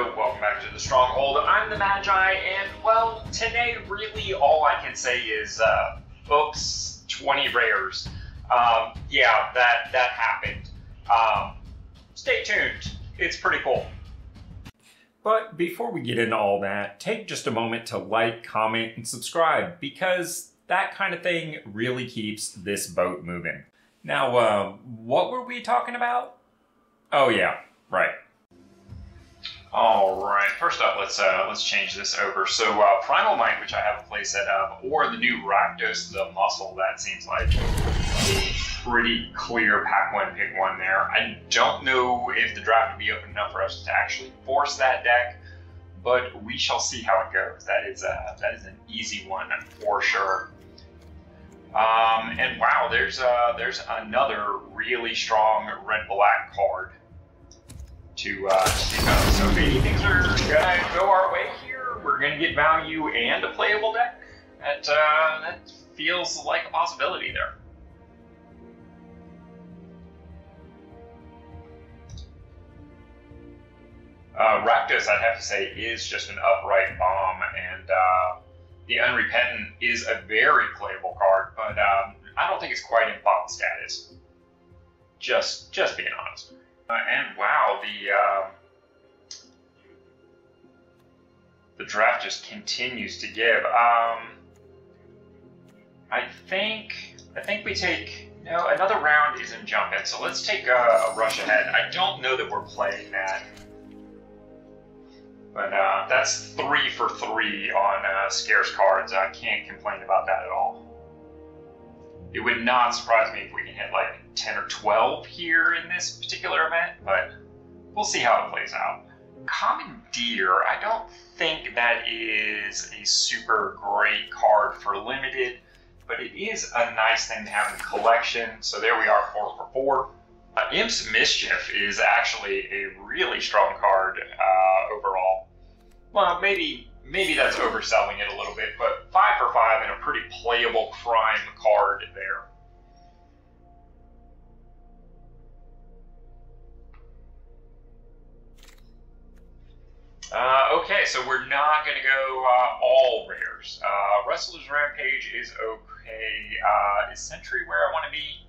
welcome back to the Stronghold. I'm the Magi, and well, today really all I can say is, oops, 20 rares. Yeah, that happened. Stay tuned. It's pretty cool. But before we get into all that, take just a moment to like, comment, and subscribe, because that kind of thing really keeps this boat moving. Now, what were we talking about? Oh yeah, right. All right. First up, let's change this over. So Primal Might, which I have a playset of, or the new Rakdos, the Muscle. That seems like a pretty clear pack one, pick one there. I don't know if the draft would be open enough for us to actually force that deck, but we shall see how it goes. That is an easy one for sure. And wow, there's another really strong red-black card to pick up. So if any things are gonna go our way here, we're gonna get value and a playable deck. That feels like a possibility there. Rakdos, I'd have to say, is just an upright bomb, and the Unrepentant is a very playable card, but I don't think it's quite in bomb status. Just being honest. And wow, the draft just continues to give. I think we take another round isn't jumping, so let's take a rush ahead. I don't know that we're playing that, but that's 3 for 3 on scarce cards. I can't complain about that at all. It would not surprise me if we can hit like 10 or 12 here in this particular event, but we'll see how it plays out. Commandeer, I don't think that is a super great card for limited, but it is a nice thing to have in the collection. So there we are, 4 for 4. Imp's Mischief is actually a really strong card overall. Well, maybe that's overselling it a little bit, but 5 for 5 and a pretty playable crime card there. Okay, so we're not going to go all rares. Wrestler's Rampage is okay. Is Sentry where I want to be?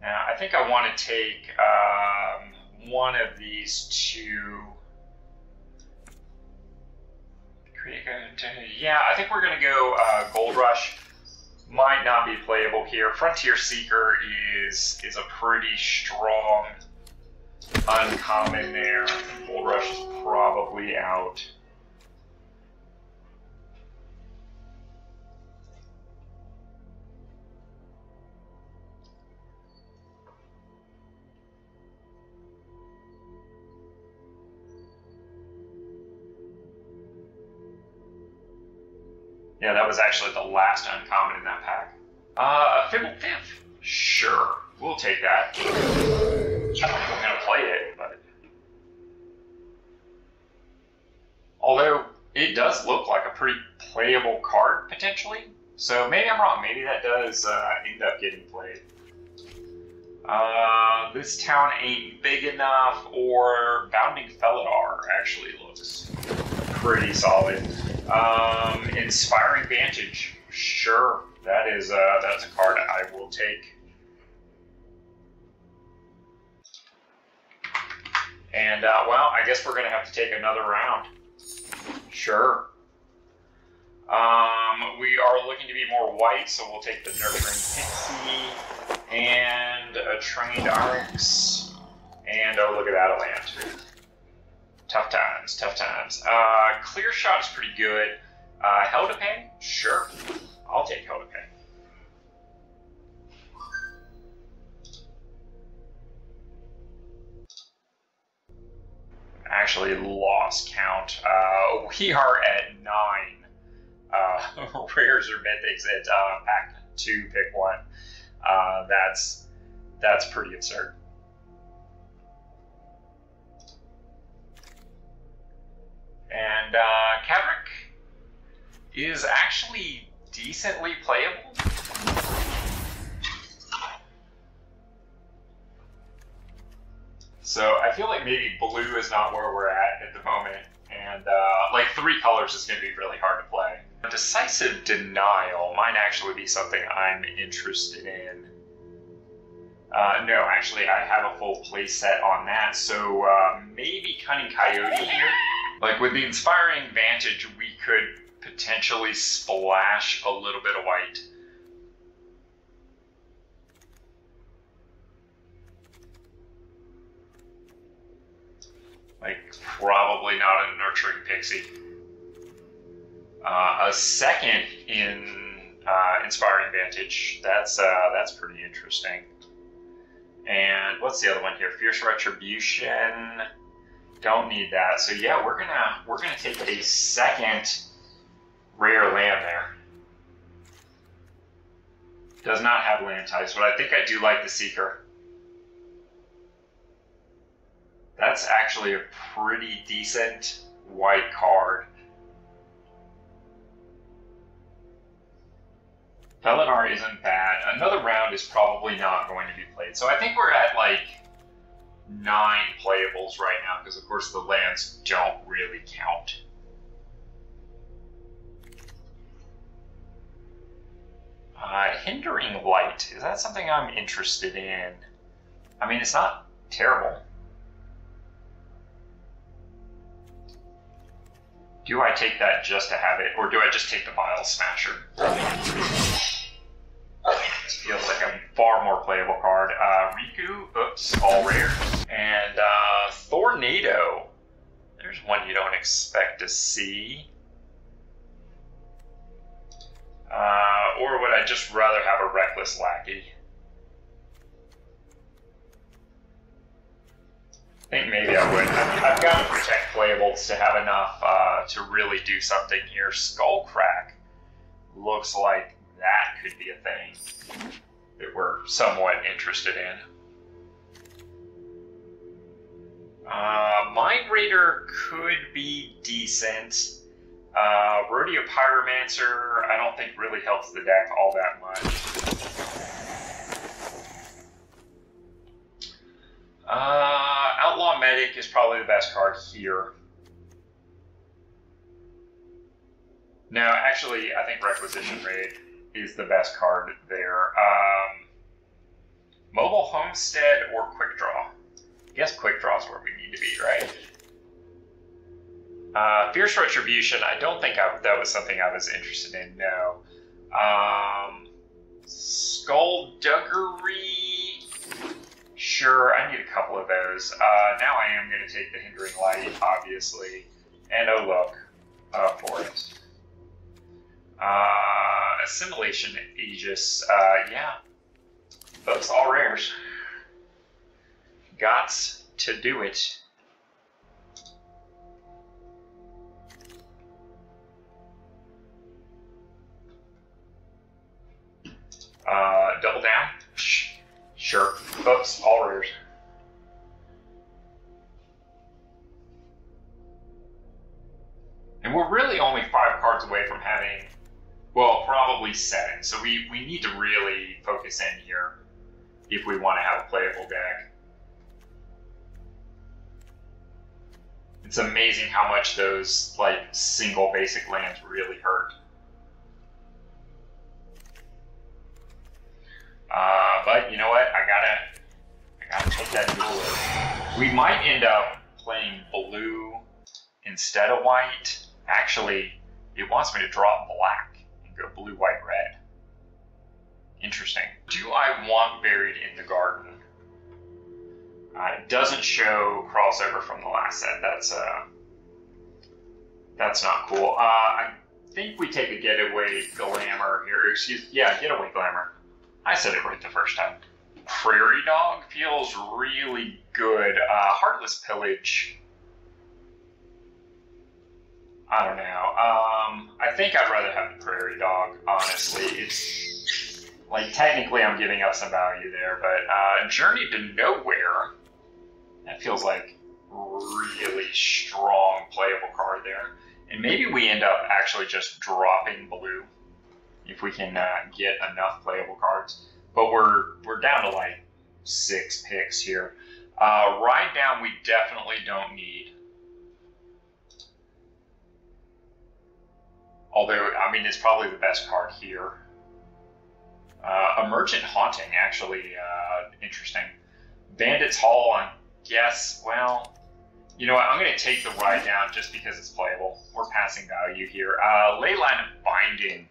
Now, I think I want to take one of these two. Yeah, I think we're going to go Gold Rush. Might not be playable here. Frontier Seeker is a pretty strong uncommon there. Gold Rush is probably out. Yeah, that was actually the last uncommon in that pack. Fibble Fifth. Sure, we'll take that. I don't think I'm going to play it, but... Although, it does look like a pretty playable card, potentially. So maybe I'm wrong. Maybe that does end up getting played. This town ain't big enough, or Bounding Felidar actually looks pretty solid. Inspiring Vantage, sure, that's a card I will take. And well, I guess we're gonna have to take another round. Sure. We are looking to be more white, so we'll take the Nurturing Pixie and a Trained Arx, and oh, look at that, a land. Tough times, tough times. Clear Shot is pretty good. Hell to Pay? Sure. I'll take Hell to Pay. Actually lost count. We are at 9 rares or mythics at pack 2, pick 1. That's pretty absurd. And Kavrik is actually decently playable. So I feel like maybe blue is not where we're at the moment, and like 3 colors is going to be really hard to play. Decisive Denial might actually be something I'm interested in. No, actually I have a full play set on that, so maybe Cunning Coyote here. Like with the Inspiring Vantage, we could potentially splash a little bit of white. Like probably not a Nurturing Pixie. A second in Inspiring Vantage, that's pretty interesting. And what's the other one here? Fierce Retribution. Don't need that. So yeah, we're gonna take a second rare land there. Does not have land types, but I think I do like the Seeker. That's actually a pretty decent white card. Felinar isn't bad. Another round is probably not going to be played. So I think we're at like 9 playables right now, because of course the lands don't really count. Hindering Light, is that something I'm interested in? I mean, it's not terrible. Do I take that just to have it, or do I just take the Bile Smasher? This feels like a far more playable card. Riku, oops, all rare. And Tornado. There's one you don't expect to see. Or would I just rather have a Reckless Lackey? I think maybe I would. I've got to protect playables to have enough to really do something here. Skullcrack looks like that could be a thing that we're somewhat interested in. Mind Raider could be decent. Rodeo Pyromancer, I don't think really helps the deck all that much. Outlaw Medic is probably the best card here. No, actually, I think Requisition Raid is the best card there. Mobile Homestead or Quick Draw? I guess Quick Draw is where we need to be, right? Fierce Retribution, I don't think that was something I was interested in, no. Skullduggery, sure, I need a couple of those. Now I am going to take the Hindering Light, obviously. And oh look, Forest. Assimilation Aegis, yeah. Those all rares. Gots to do it. Double down? Sure. Oops, all rares. And we're really only 5 cards away from having, well, probably 7. So we need to really focus in here if we want to have a playable deck. It's amazing how much those like single basic lands really hurt. But you know what? I gotta take that duel. We might end up playing blue instead of white. Actually, it wants me to drop black and go blue, white, red. Interesting. Do I want Buried in the Garden? It doesn't show crossover from the last set. That's not cool. I think we take a Getaway Glamour here. Getaway Glamour. I said it right the first time. Prairie Dog feels really good. Heartless Pillage. I don't know. I think I'd rather have the Prairie Dog, honestly. It's like technically I'm giving up some value there, but Journey to Nowhere, that feels like really strong playable card there. And maybe we end up actually just dropping blue if we can get enough playable cards. But we're down to like 6 picks here. Ride down we definitely don't need. Although, I mean, it's probably the best card here. Emergent Haunting, actually interesting. Bandit's Hall, I guess, well, you know what, I'm going to take the ride down just because it's playable. We're passing value here. Leyline of Binding.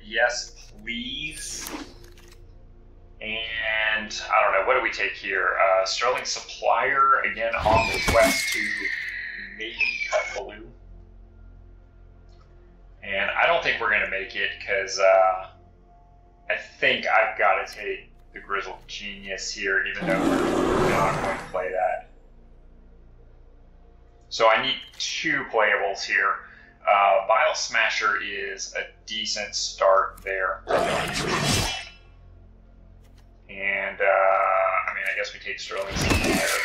Yes, please. And, I don't know, what do we take here? Sterling Supplier, again, on the quest to maybe cut blue. And I don't think we're going to make it because I think I've got to take the Grizzled Genius here, even though we're not going to play that. So I need 2 playables here. Bile Smasher is a decent start there. And, I mean, I guess we take Sterling Supplier.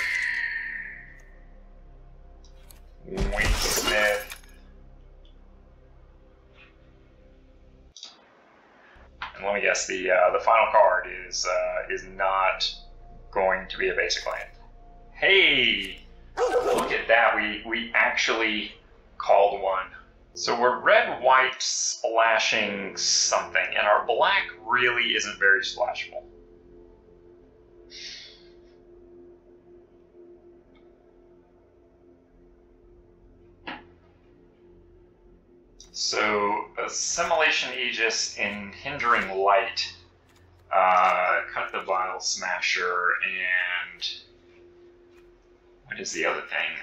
Wingsmith. And let me guess, the final card is not going to be a basic land. Hey! Look at that, we actually called one. So we're red-white splashing something, and our black really isn't very splashable. So, Assimilation Aegis in Hindering Light, cut the Bile Smasher, and what is the other thing?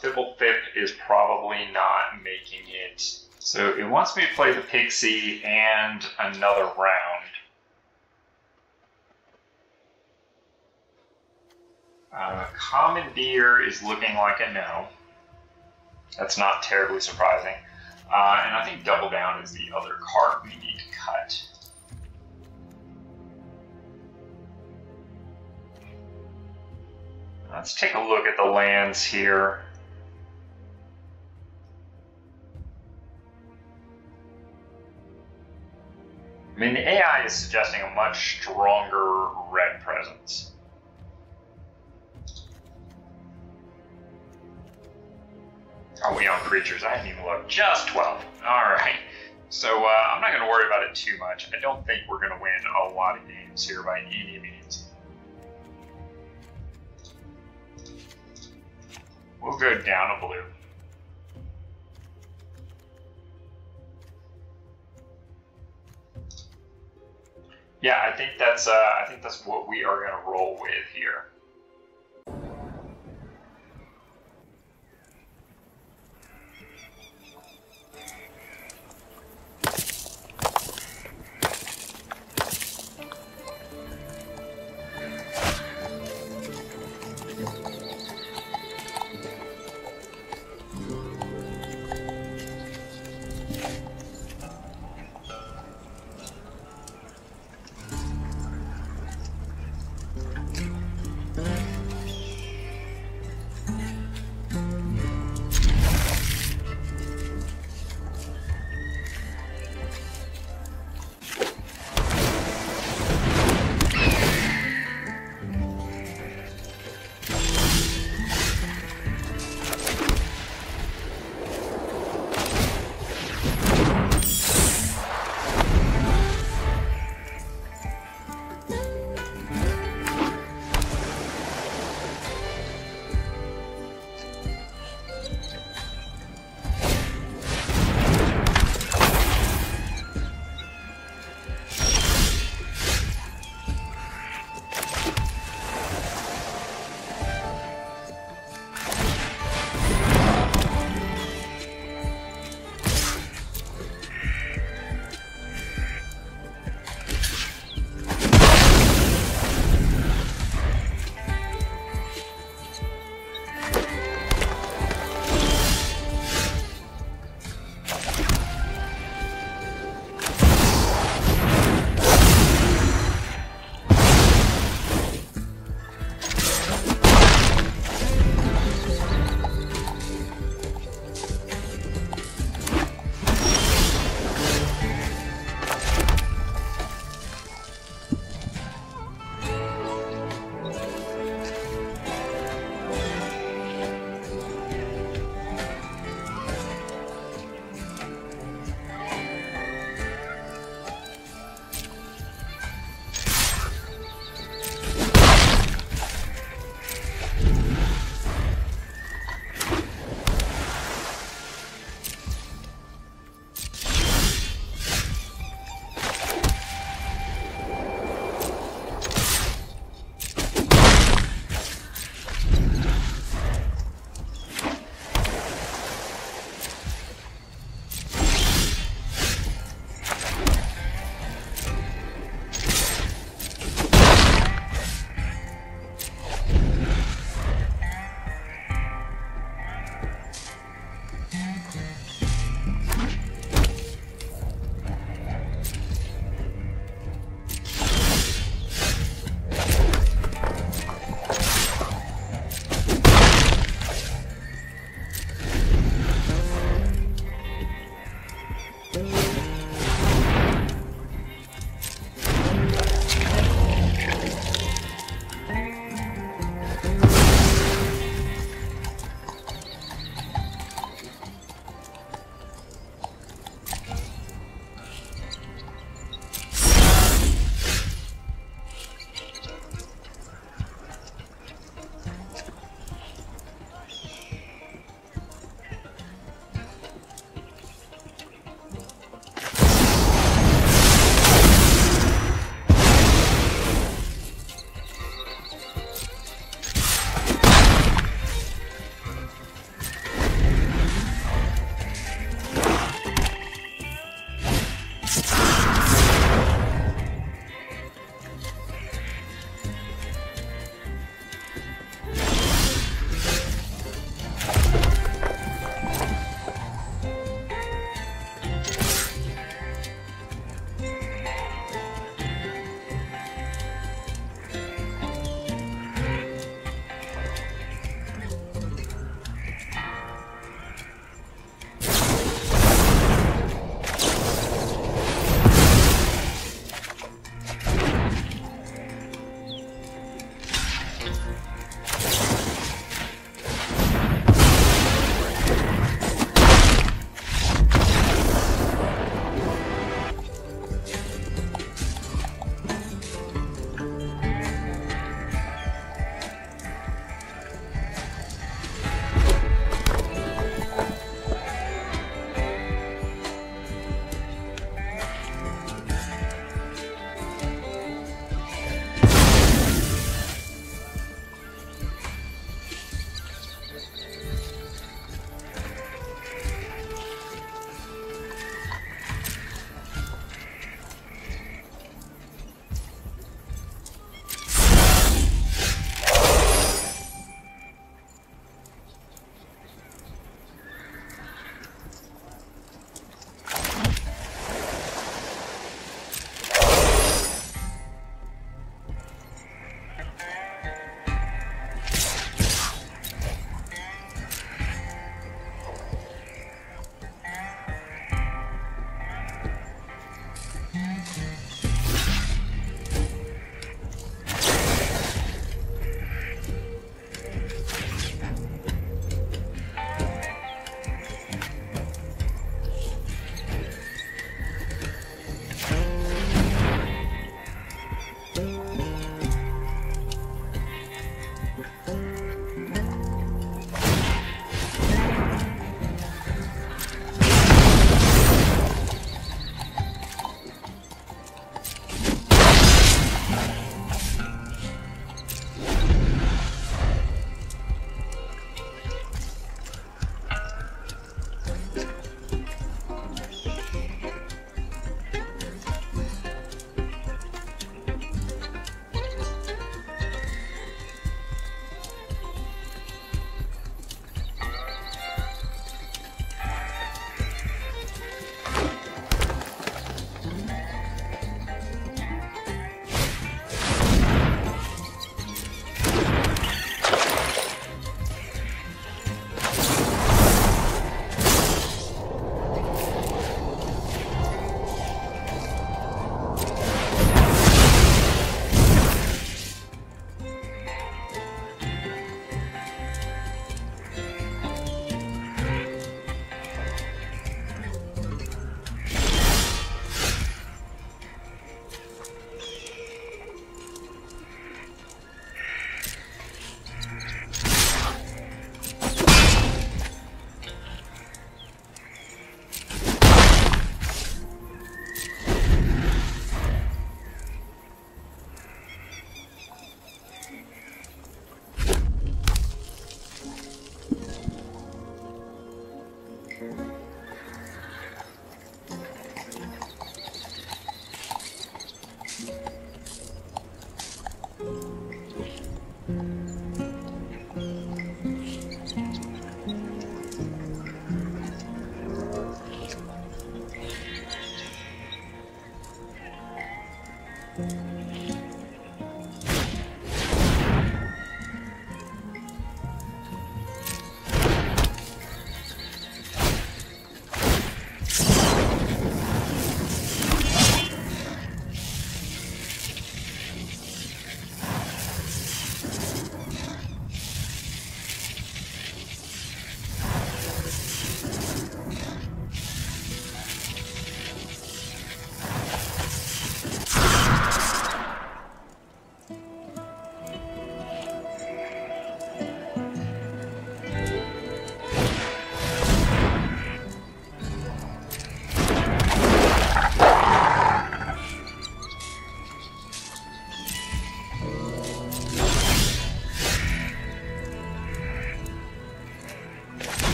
Fibblefip is probably not making it. So it wants me to play the Pixie and another round. Commandeer is looking like a no. That's not terribly surprising. And I think Double Down is the other card we need to cut. Let's take a look at the lands here. I mean, the AI is suggesting a much stronger red presence. Are we on creatures? I haven't even looked. Just 12. Alright. So I'm not going to worry about it too much. I don't think we're going to win a lot of games here by any means. We'll go down a blue. Yeah, I think that's what we are going to roll with here.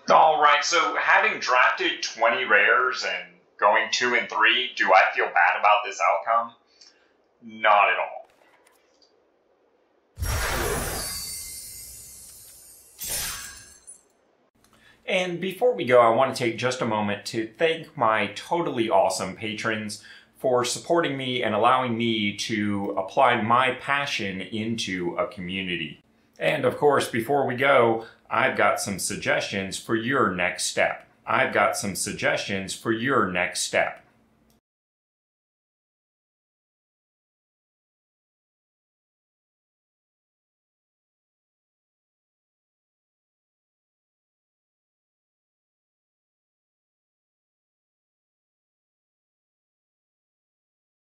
All right, so having drafted 20 rares and going 2 and 3, do I feel bad about this outcome? Not at all. And before we go, I want to take just a moment to thank my totally awesome patrons for supporting me and allowing me to apply my passion into a community. And of course, before we go, I've got some suggestions for your next step.